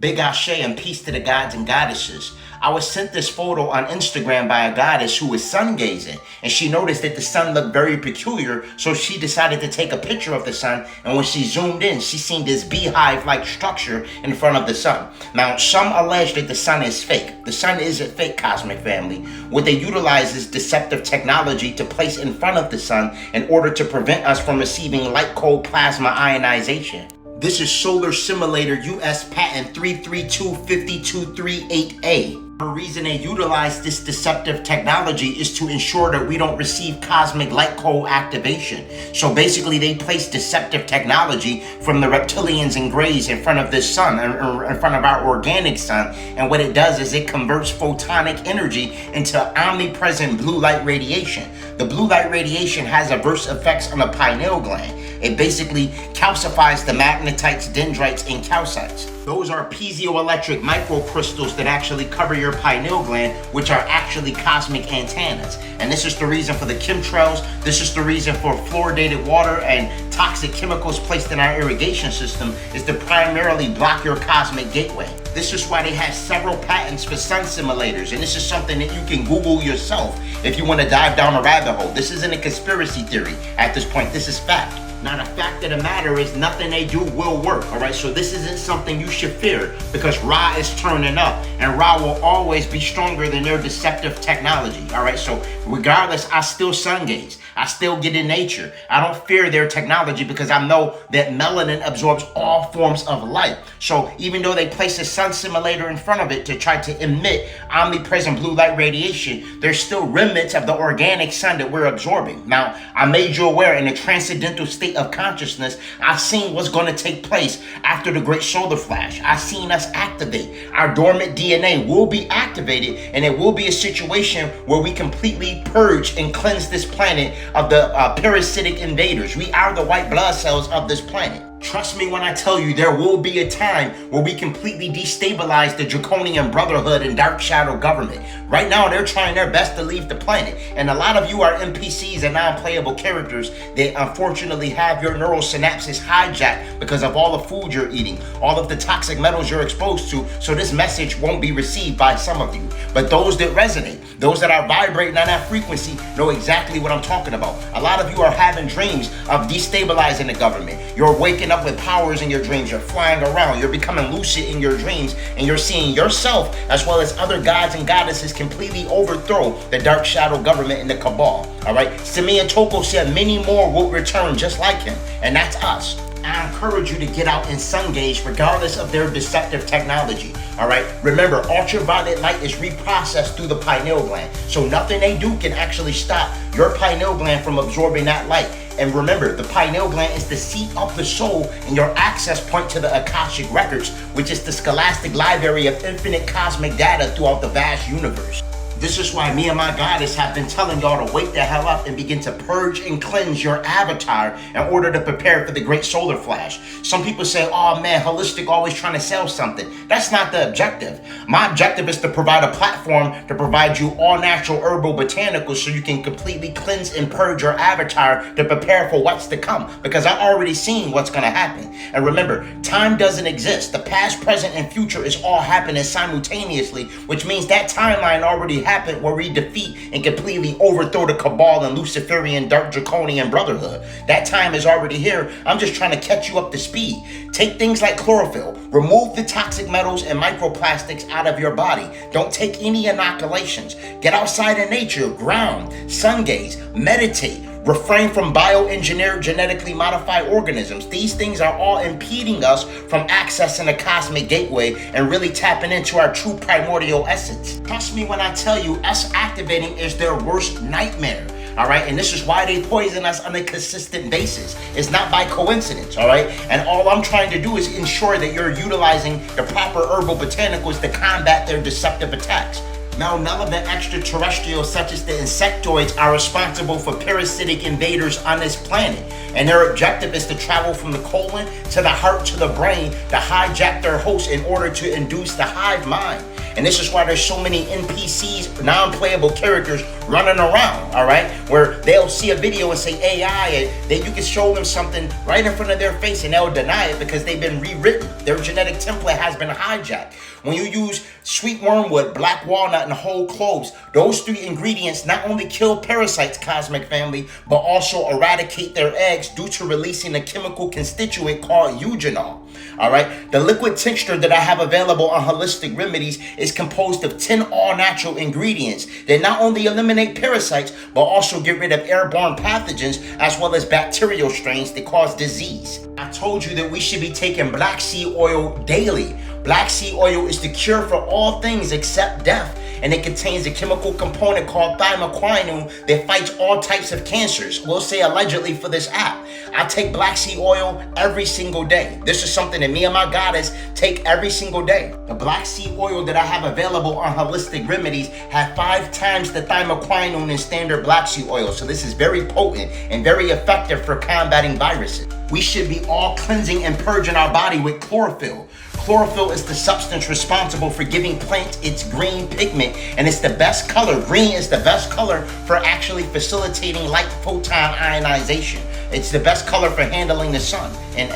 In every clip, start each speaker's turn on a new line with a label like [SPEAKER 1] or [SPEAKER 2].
[SPEAKER 1] Big Ashe and peace to the gods and goddesses. I was sent this photo on Instagram by a goddess who was sun gazing, and she noticed that the sun looked very peculiar, so she decided to take a picture of the sun, and when she zoomed in, she seen this beehive-like structure in front of the sun. Now, some allege that the sun is fake. The sun isn't fake, cosmic family. What they utilize is deceptive technology to place in front of the sun in order to prevent us from receiving light-cold plasma ionization. This is Solar Simulator US Patent 3325238A. The reason they utilize this deceptive technology is to ensure that we don't receive cosmic light cold activation. So basically they place deceptive technology from the reptilians and greys in front of this sun, or in front of our organic sun, and what it does is it converts photonic energy into omnipresent blue light radiation. The blue light radiation has adverse effects on the pineal gland. It basically calcifies the magnetites, dendrites, and calcites. Those are piezoelectric microcrystals that actually cover your pineal gland, which are actually cosmic antennas. And this is the reason for the chemtrails. This is the reason for fluoridated water and toxic chemicals placed in our irrigation system, is to primarily block your cosmic gateway. This is why they have several patents for sun simulators, and this is something that you can Google yourself if you want to dive down a rabbit hole. This isn't a conspiracy theory at this point, this is fact. Now, the fact of the matter is nothing they do will work, all right? So this isn't something you should fear, because Ra is turning up, and Ra will always be stronger than their deceptive technology, all right? So regardless, I still sun gaze. I still get in nature. I don't fear their technology because I know that melanin absorbs all forms of light. So even though they place a sun simulator in front of it to try to emit omnipresent blue light radiation, there's still remnants of the organic sun that we're absorbing. Now, I made you aware in a transcendental state of consciousness, I've seen what's going to take place after the great solar flash. I've seen us activate. Our dormant DNA will be activated, and it will be a situation where we completely purge and cleanse this planet of the parasitic invaders. We are the white blood cells of this planet. Trust me when I tell you, there will be a time where we completely destabilize the draconian brotherhood and dark shadow government. Right now, they're trying their best to leave the planet. And a lot of you are NPCs and non-playable characters that unfortunately have your neural synapses hijacked because of all the food you're eating, all of the toxic metals you're exposed to. So this message won't be received by some of you. But those that resonate, those that are vibrating on that frequency, know exactly what I'm talking about. A lot of you are having dreams of destabilizing the government. You're waking up with powers in your dreams. You're flying around. You're becoming lucid in your dreams, and you're seeing yourself as well as other gods and goddesses completely overthrow the dark shadow government and the cabal. All right. Simeon Toko said many more will return just like him, and that's us. I encourage you to get out and sun gaze regardless of their deceptive technology. All right. Remember, ultraviolet light is reprocessed through the pineal gland, so nothing they do can actually stop your pineal gland from absorbing that light. And remember, the pineal gland is the seat of the soul and your access point to the Akashic records, which is the scholastic library of infinite cosmic data throughout the vast universe. This is why me and my goddess have been telling y'all to wake the hell up and begin to purge and cleanse your avatar in order to prepare for the great solar flash. Some people say, oh man, holistic always trying to sell something. That's not the objective. My objective is to provide a platform to provide you all natural herbal botanicals so you can completely cleanse and purge your avatar to prepare for what's to come, because I've already seen what's going to happen. And remember, time doesn't exist. The past, present, and future is all happening simultaneously, which means that timeline already happened where we defeat and completely overthrow the cabal and Luciferian dark draconian brotherhood. That time is already here. I'm just trying to catch you up to speed. Take things like chlorophyll, remove the toxic metals and microplastics out of your body. Don't take any inoculations. Get outside in nature, ground, sun gaze, meditate. Refrain from bioengineered, genetically modified organisms. These things are all impeding us from accessing the cosmic gateway and really tapping into our true primordial essence. Trust me when I tell you, us activating is their worst nightmare. All right, and this is why they poison us on a consistent basis. It's not by coincidence, all right? And all I'm trying to do is ensure that you're utilizing the proper herbal botanicals to combat their deceptive attacks. Malmelaban extraterrestrials such as the insectoids are responsible for parasitic invaders on this planet, and their objective is to travel from the colon to the heart to the brain to hijack their host in order to induce the hive mind. And this is why there's so many NPCs, non-playable characters running around, all right? Where they'll see a video and say AI, and then you can show them something right in front of their face and they'll deny it because they've been rewritten. Their genetic template has been hijacked. When you use sweet wormwood, black walnut, and whole cloves, those 3 ingredients not only kill parasites, cosmic family, but also eradicate their eggs due to releasing a chemical constituent called eugenol. All right, the liquid tincture that I have available on Holistic Remedies is composed of 10 all-natural ingredients that not only eliminate parasites, but also get rid of airborne pathogens as well as bacterial strains that cause disease. I told you that we should be taking black seed oil daily. Black seed oil is the cure for all things except death, and it contains a chemical component called thymoquinone that fights all types of cancers. We'll say allegedly for this app. I take black seed oil every single day. This is something that me and my goddess take every single day. The black seed oil that I have available on Holistic Remedies have 5 times the thymoquinone in standard black seed oil. So this is very potent and very effective for combating viruses. We should be all cleansing and purging our body with chlorophyll. Chlorophyll is the substance responsible for giving plants its green pigment, and it's the best color. Green is the best color for actually facilitating light photon ionization. It's the best color for handling the sun in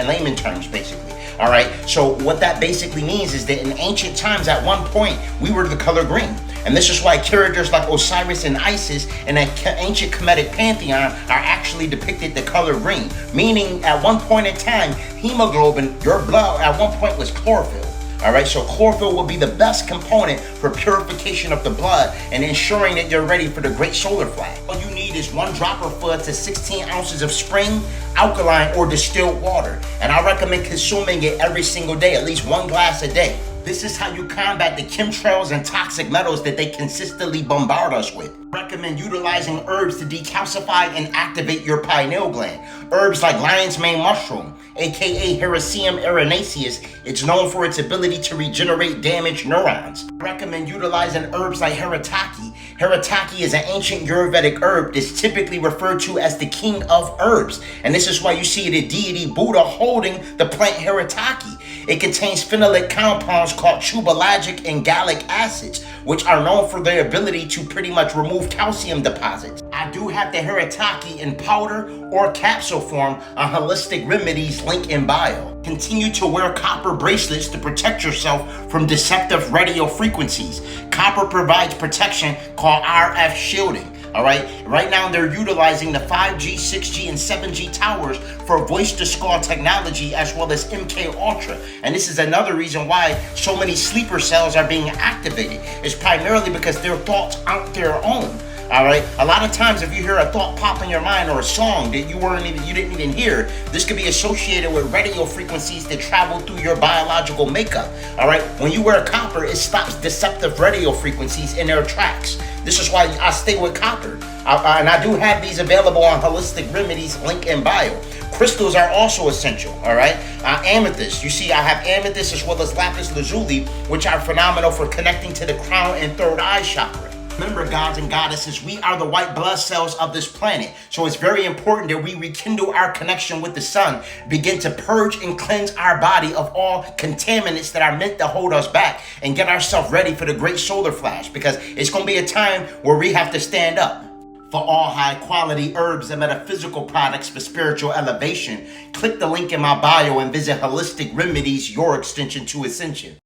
[SPEAKER 1] layman terms, basically. All right, so what that basically means is that in ancient times, at one point, we were the color green. And this is why characters like Osiris and Isis in an ancient Kemetic pantheon are actually depicted the color green, meaning at one point in time, hemoglobin, your blood, at one point was chlorophyll. All right, so chlorophyll will be the best component for purification of the blood and ensuring that you're ready for the great solar flash. All you need is 1 dropper full to 16 ounces of spring, alkaline, or distilled water. And I recommend consuming it every single day, at least 1 glass a day. This is how you combat the chemtrails and toxic metals that they consistently bombard us with. Recommend utilizing herbs to decalcify and activate your pineal gland. Herbs like lion's mane mushroom, aka Hericium erinaceus, it's known for its ability to regenerate damaged neurons. Recommend utilizing herbs like Herataki. Herataki is an ancient Ayurvedic herb that's typically referred to as the king of herbs. And this is why you see the deity Buddha holding the plant Herataki. It contains phenolic compounds called chubalagic and gallic acids, which are known for their ability to pretty much remove calcium deposits. I do have the Herataki in powder or capsule form on Holistic Remedies, link in bio. Continue to wear copper bracelets to protect yourself from deceptive radio frequencies. Copper provides protection called RF shielding. All right, right now they're utilizing the 5G, 6G, and 7G towers for voice-to-skull technology as well as MK Ultra. And this is another reason why so many sleeper cells are being activated. It's primarily because their thoughts aren't their own. All right. A lot of times, if you hear a thought pop in your mind or a song that you didn't even hear, this could be associated with radio frequencies that travel through your biological makeup. All right. When you wear copper, it stops deceptive radio frequencies in their tracks. This is why I stay with copper. And I do have these available on Holistic Remedies, link in bio. Crystals are also essential, all right? Amethyst, you see I have amethyst as well as lapis lazuli, which are phenomenal for connecting to the crown and third eye chakra. Remember, gods and goddesses, we are the white blood cells of this planet. So it's very important that we rekindle our connection with the sun, begin to purge and cleanse our body of all contaminants that are meant to hold us back, and get ourselves ready for the great solar flash, because it's going to be a time where we have to stand up. For all high quality herbs and metaphysical products for spiritual elevation, click the link in my bio and visit Holistic Remedies, your extension to ascension.